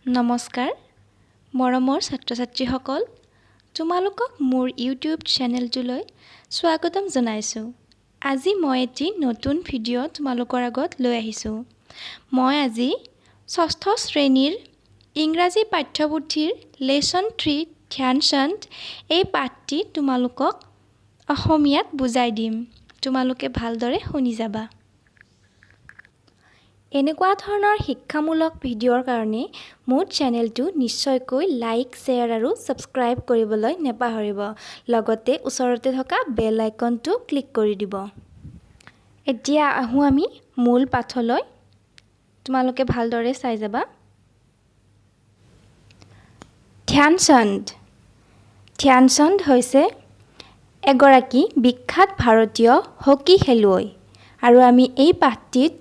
নমস্কাৰ মৰমৰ ছাত্ৰ-ছাত্ৰীসকল তোমালোকক মোৰ ইউটিউব চেনেলটোলৈ স্বাগতম জনাইছোঁ। আজি মই এটি নতুন ভিডিঅ' তোমালোকৰ আগত লৈ আহিছোঁ। মই আজি ষষ্ঠ শ্ৰেণীৰ ইংৰাজী পাঠ্যপুথিৰ লেচন 3 ধ্যানচান্দ এই পাঠটি তোমালোকক অসমীয়াত বুজাই দিম। তোমালোকে ভালদৰে শুনি যাবা। এনেকুৱা ধৰণৰ শিক্ষামূলক ভিডিঅ'ৰ কাৰণে মোৰ চেনেলটো নিশ্চয়কৈ লাইক, শ্বেয়াৰ আৰু ছাবস্ক্ৰাইব কৰিবলৈ নেপাহৰিব। লগতে ওচৰতে থকা বেল আইকনটো ক্লিক কৰি দিব। এতিয়া আহোঁ আমি মূল পাঠলৈ। তোমালোকে ভালদৰে চাই যাবা। ধ্যানচান্দ হৈছে এগৰাকী বিখ্যাত ভাৰতীয় হকী খেলুৱৈ আৰু আমি এই পাঠটিত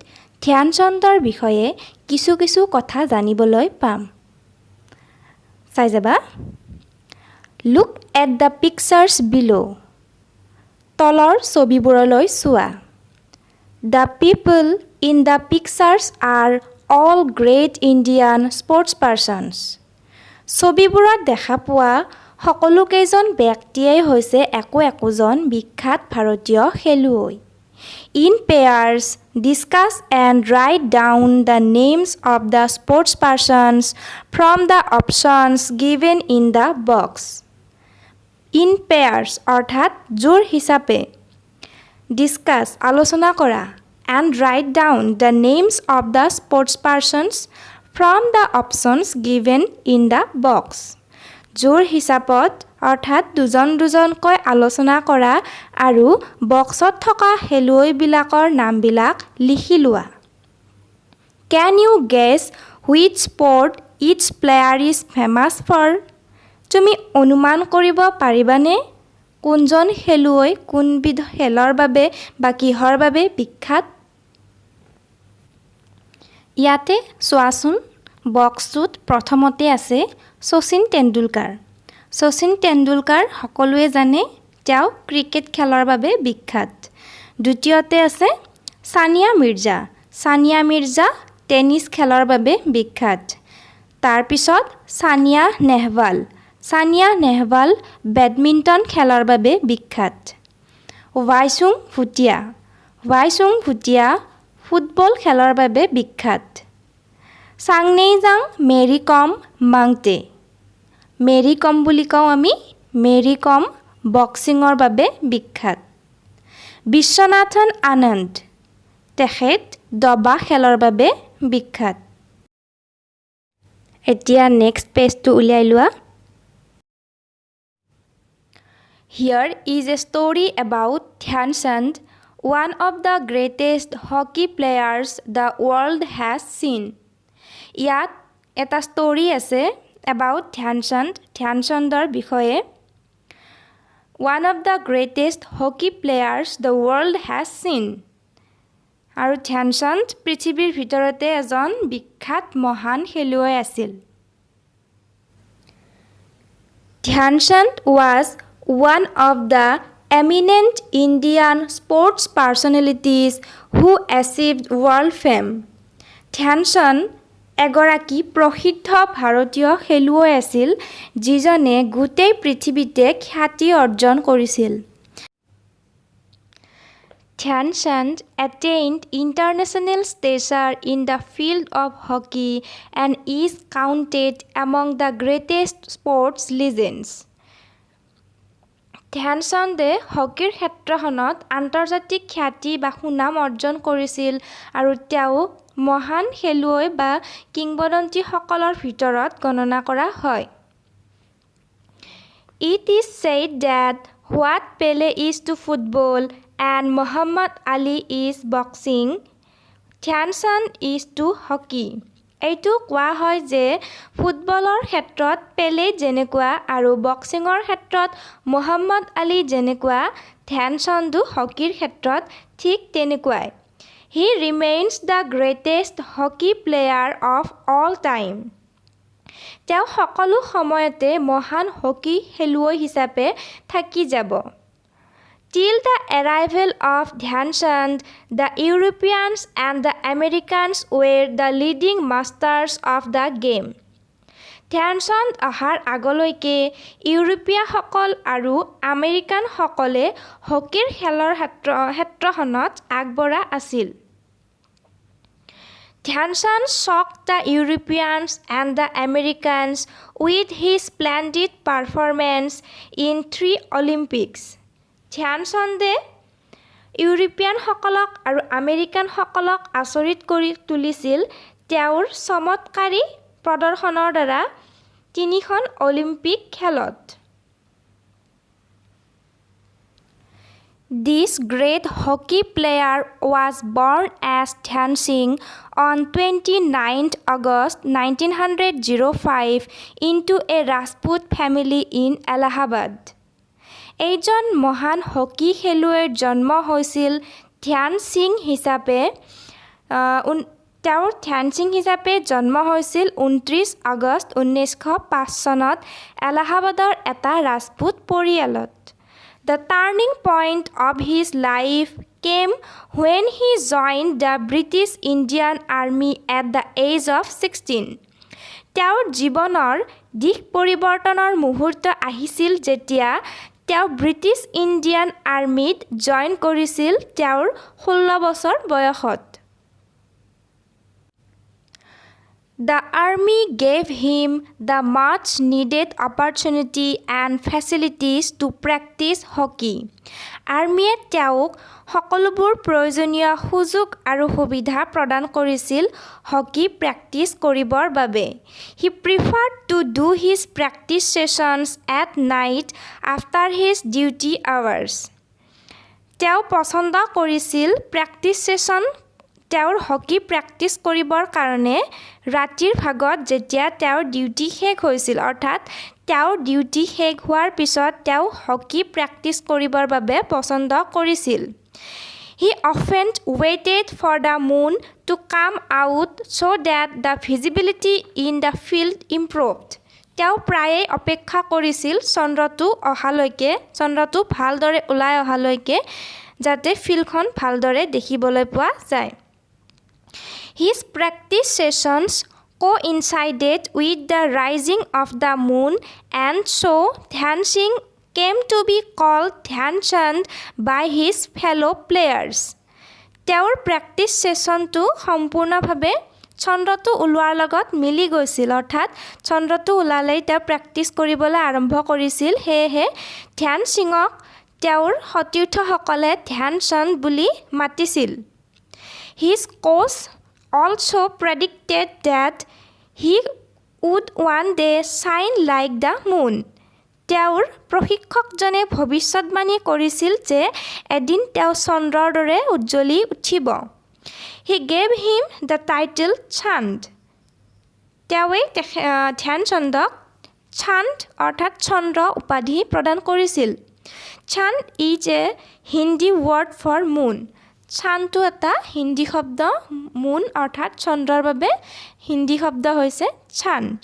ধ্যানচান্দৰ বিষয়ে কিছু কথা জানিবলৈ পাম। চাই যাবা। Look at the pictures below. তলৰ ছবিবোৰলৈ চোৱা। The people in the pictures are all great Indian sportspersons. ছবিবোৰত দেখা পোৱা সকলোকেইজন ব্যক্তিয়েই হৈছে একোজন বিখ্যাত ভাৰতীয় খেলুৱৈ। In pairs, discuss and write down the names of the sportspersons from the options given in the box. In pairs অৰ্থাৎ জোৰ হিচাপে discuss আলোচনা কৰা and write down the names of the sportspersons from the options given in the box. জোৰ হিচাপত অৰ্থাৎ দুজনকৈ আলোচনা কৰা আৰু বক্সত থকা খেলুৱৈবিলাকৰ নামবিলাক লিখি লোৱা। Can you guess which sport each player is famous for? তুমি অনুমান কৰিব পাৰিবানে কোনজন খেলুৱৈ কোনবিধ খেলৰ বাবে বা কিহৰ বাবে বিখ্যাত? ইয়াতে চোৱাচোন বক্সটোত প্ৰথমতে আছে শচীন তেণ্ডুলকাৰ। শচীন তেণ্ডুলকাৰ সকলোৱে জানে তেওঁ ক্ৰিকেট খেলৰ বাবে বিখ্যাত। দ্বিতীয়তে আছে সানিয়া মিৰ্জা। সানিয়া মিৰ্জা টেনিছ খেলৰ বাবে বিখ্যাত। তাৰপিছত সানিয়া নেহৱাল। সানিয়া নেহৱাল বেডমিণ্টন খেলৰ বাবে বিখ্যাত। ৱাইচুং ভুটিয়া। ৱাইচুং ভুটিয়া ফুটবল খেলৰ বাবে বিখ্যাত। চাংনেইজাং মেৰী কম মাংটে। মেৰী কম বুলি কওঁ আমি মেৰী কম বক্সিঙৰ বাবে বিখ্যাত। বিশ্বনাথন আনন্দ তেখেত দবা খেলৰ বাবে বিখ্যাত। এতিয়া নেক্সট পেজটো উলিয়াই লোৱা। Here is a story about Dhyanchand, one of the greatest hockey players the world has seen. ইয়াত এটা ষ্টৰী আছে about ধ্যানচান্দৰ বিষয়ে। One of the greatest hockey players the world has seen. আৰু ধ্যানচান্দ পৃথিৱীৰ ভিতৰতে এজন বিখ্যাত মহান খেলুৱৈ আছিল। Dhyanchand was one of the eminent Indian sports personalities who achieved world fame. Dhyan Chand এগৰাকী প্ৰসিদ্ধ ভাৰতীয় খেলুৱৈ আছিল যিজনে গোটেই পৃথিৱীতে খ্যাতি অৰ্জন কৰিছিল। Dhyanchand attained international stature in the field of hockey and is counted among the greatest sports legends. ধ্যানচান্দে হকীৰ ক্ষেত্ৰখনত আন্তৰ্জাতিক খ্যাতি বা সুনাম অৰ্জন কৰিছিল আৰু তেওঁ মহান খেলুৱৈ বা কিংবদন্তীসকলৰ ভিতৰত গণনা কৰা হয়। It is said that what Pele is to football and Muhammad Ali is boxing, Dhyanchand is to hockey. এইটো কোৱা হয় যে ফুটবলৰ ক্ষেত্ৰত পেলে যেনেকুৱা আৰু বক্সিঙৰ ক্ষেত্ৰত মুহাম্মদ আলী যেনেকুৱা ধ্যানচান্দো হকীৰ ক্ষেত্ৰত ঠিক তেনেকুৱাই। He remains the greatest hockey player of all time. তেওঁ সকলো সময়তে মহান হকী খেলুৱৈ হিচাপে থাকি যাব। Till the arrival of Dhyanchand, the Europeans and the Americans were the leading masters of the game. Dhyan Chand অহাৰ আগলৈকে ইউৰোপীয়সকল আৰু আমেৰিকানসকলে হকীৰ খেলৰ ক্ষেত্ৰখনত আগবঢ়া আছিল। Dhyancand shocked the Europeans and the Americans with his splendid performance in 3 Olympics. ধ্যানচান্দে ইউৰোপীয়ানসকলক আৰু আমেৰিকানসকলক আচৰিত কৰি তুলিছিল তেওঁৰ চমৎকাৰী প্ৰদৰ্শনৰ দ্বাৰা 3খন অলিম্পিক খেলত। This great hockey player was born as Dhyan Singh on 29th August 1905 into a Rajput family in Allahabad. এইজন মহান হকী খেলুৱৈৰ জন্ম হৈছিল ধ্যান সিং হিচাপে তেওঁৰ ধ্যান সিং হিচাপে জন্ম হৈছিল 29 আগষ্ট 1905 চনত এলাহাবাদৰ এটা ৰাজপুত পৰিয়ালত। The turning point of his life came when he joined the British Indian Army at the age of 16. তেওঁৰ জীৱনৰ দিশ পৰিৱৰ্তনৰ মুহূৰ্ত আহিছিল যেতিয়া তেওঁ ব্ৰিটিছ ইণ্ডিয়ান আৰ্মিত জইন কৰিছিল তেওঁৰ 16 বছৰ বয়সত। The army gave him the much needed opportunity and facilities to practice hockey. আৰ্মিয়ে তেওঁক সকলোবোৰ প্ৰয়োজনীয় সুযোগ আৰু সুবিধা প্ৰদান কৰিছিল হকী প্ৰেক্টিছ কৰিবৰ বাবে। He preferred to do his practice sessions at night after his duty hours. তেওঁ পছন্দ কৰিছিল প্ৰেক্টিছ ছেছন তেওঁৰ হকী প্ৰেক্টিছ কৰিবৰ কাৰণে ৰাতিৰ ভাগত যেতিয়া তেওঁৰ ডিউটি শেষ হৈছিল, অৰ্থাৎ তেওঁৰ ডিউটি শেষ হোৱাৰ পিছত তেওঁ হকী প্ৰেক্টিছ কৰিবৰ বাবে পছন্দ কৰিছিল। He often waited for the moon to come out so that the visibility in the field improved. তেওঁ প্ৰায়ে অপেক্ষা কৰিছিল চন্দ্ৰটো ভালদৰে ওলাই অহালৈকে যাতে ফিল্ডখন ভালদৰে দেখিবলৈ পোৱা যায়। His practice sessions coincided with the rising of the moon, and so Dhyan Singh came to be called Dhyan Chand by his fellow players. তেওঁৰ প্ৰেক্টিছ ছেছনটো সম্পূৰ্ণভাৱে চন্দ্ৰটো ওলোৱাৰ লগত মিলি গৈছিল, অৰ্থাৎ চন্দ্ৰটো ওলালেই তেওঁ প্ৰেক্টিছ কৰিবলৈ আৰম্ভ কৰিছিল। সেয়েহে ধ্যান সিঙক তেওঁৰ সতীৰ্থসকলে ধ্যান চন্দ বুলি মাতিছিল। His coach also predicted that he would one day shine like the moon. তেওঁৰ প্ৰশিক্ষকজনে ভৱিষ্যতবাণী কৰিছিল যে এদিন তেওঁ চন্দ্ৰৰ দৰে উজ্জ্বলি উঠিব। He gave him the title Chand. তেওঁৱে ধ্যান চন্দক চান্দ অৰ্থাৎ চন্দ্ৰ উপাধি প্ৰদান কৰিছিল। Chand is a Hindi word for moon. চান্দটো এটা হিন্দী শব্দ, মুন অৰ্থাৎ চন্দ্ৰৰ বাবে হিন্দী শব্দ হৈছে চান্দ।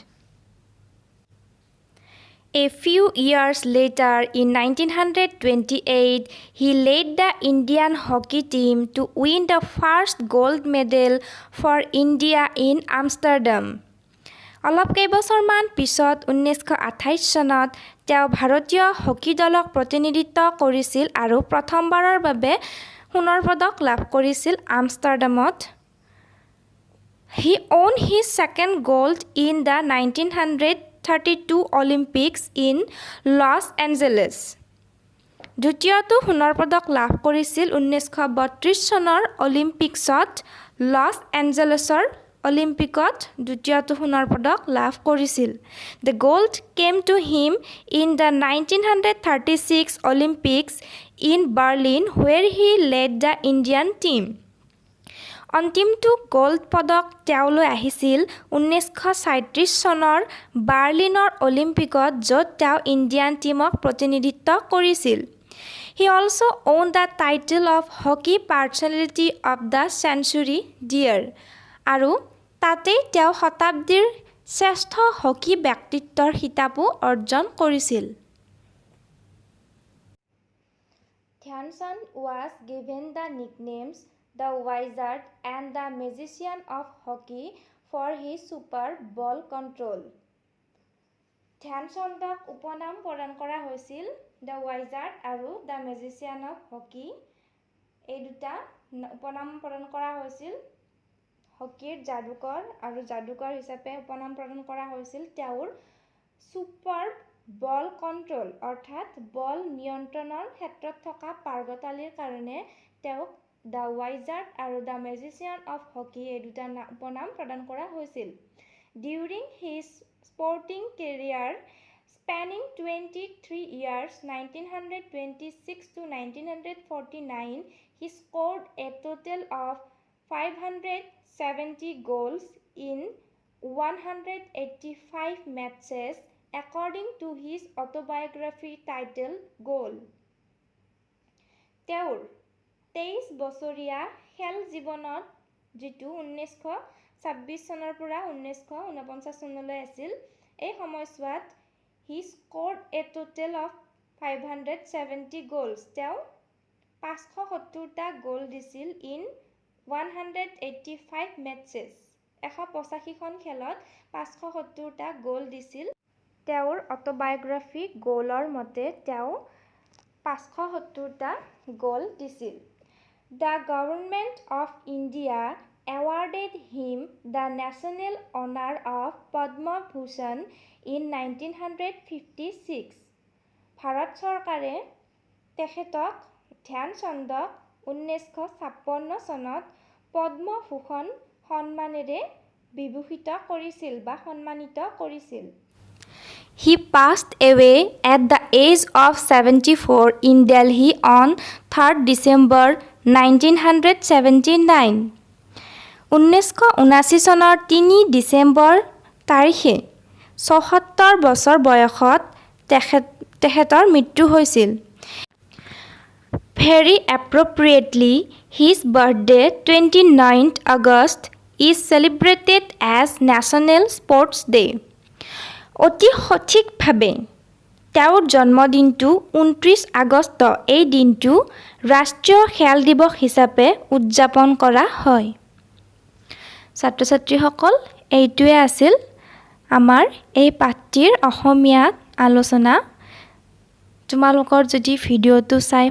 A few years later, in 1928, he led the Indian hockey team to win the first gold medal for India in Amsterdam. অলপ কেইবছৰমান পিছত 1928 চনত তেওঁ ভাৰতীয় হকী দলক প্ৰতিনিধিত্ব কৰিছিল আৰু প্ৰথমবাৰৰ বাবে সোণৰ পদক লাভ কৰিছিল আমষ্টাৰডামত। He won his second gold in the 1932 Olympics in Los Angeles. দ্বিতীয়টো সোণৰ পদক লাভ কৰিছিল 1932 চনৰ অলিম্পিক্সত। লছ এঞ্জেলেছৰ অলিম্পিকত দ্বিতীয়টো সোণৰ পদক লাভ কৰিছিল। The gold came to him in the 1936 Olympics in Berlin, where he led the Indian team. অন্তিমটো গোল্ড পদক তেওঁলৈ আহিছিল 1937 চনৰ বাৰ্লিনৰ অলিম্পিকত, য'ত তেওঁ ইণ্ডিয়ান টীমক প্ৰতিনিধিত্ব কৰিছিল। He also won the title of Hockey Personality of the Century there, আৰু তাতেই তেওঁ শতাব্দীৰ শ্ৰেষ্ঠ হকী ব্যক্তিত্বৰ খিতাপো অৰ্জন কৰিছিল। Dhyancand was given the nicknames the Wizard and the Magician of Hockey for his super ball control. ধ্যানচন্দক উপনাম প্ৰদান কৰা হৈছিল দ্য ৱাইজাৰ্ড আৰু দ্য মেজিচিয়ান অফ হকী। এই দুটা উপনাম প্ৰদান কৰা হৈছিল। হকীৰ যাদুকৰ আৰু যাদুকৰ হিচাপে উপনাম প্ৰদান কৰা হৈছিল তেওঁৰ ছুপাৰ বল কণ্ট্ৰল অৰ্থাৎ বল নিয়ন্ত্ৰণৰ ক্ষেত্ৰত থকা পাৰ্গতালিৰ কাৰণে তেওঁক দ্য ৱাইজাৰ্ড আৰু দ্য মেজিচিয়ান অফ হকী এই দুটা উপনাম প্ৰদান কৰা হৈছিল। During his sporting career spanning 23 years 1926 to 1949, he scored a total of 570 goals in 185 matches according to his autobiography titled Goal. তেওঁৰ 23 বছৰীয়া খেল জীৱনত যিটো 1926 চনৰ পৰা 1949 চনলৈ আছিল, এই সময়ছোৱাত he scored a total of 570 goals. তেওঁ 570টা গোল দিছিল in 185 matches. 185খন খেলত 570টা গোল দিছিল। তেওঁৰ অটোবায়োগ্ৰাফি গোলৰ মতে তেওঁ 570টা গোল দিছিল। The Government of India awarded him the national honor of Padma Bhushan in 1956. Bharat চৰকাৰে তেখেতক ধ্যানচন্দক 1956 চনত পদ্মভূষণ সন্মানেৰে বিভূষিত কৰিছিল বা সন্মানিত কৰিছিল। He passed away at the age of 74 in Delhi on 3rd December 1979. 1979 চনৰ 3 ডিচেম্বৰ তাৰিখে ৭৪ বছৰ বয়সত তেখেতৰ মৃত্যু হৈছিল। Very appropriately, his birthday 29th August is celebrated as National Sports Day. অতি সঠিকভাৱে তেওঁৰ জন্মদিনটো 29 আগষ্ট এই দিনটো ৰাষ্ট্ৰীয় খেল দিৱস হিচাপে উদযাপন কৰা হয়। ছাত্ৰ ছাত্ৰীসকল, এইটোৱে আছিল আমাৰ এই পাঠটিৰ অসমীয়াত আলোচনা। তোমালোকৰ যদি ভিডিঅ'টো চাই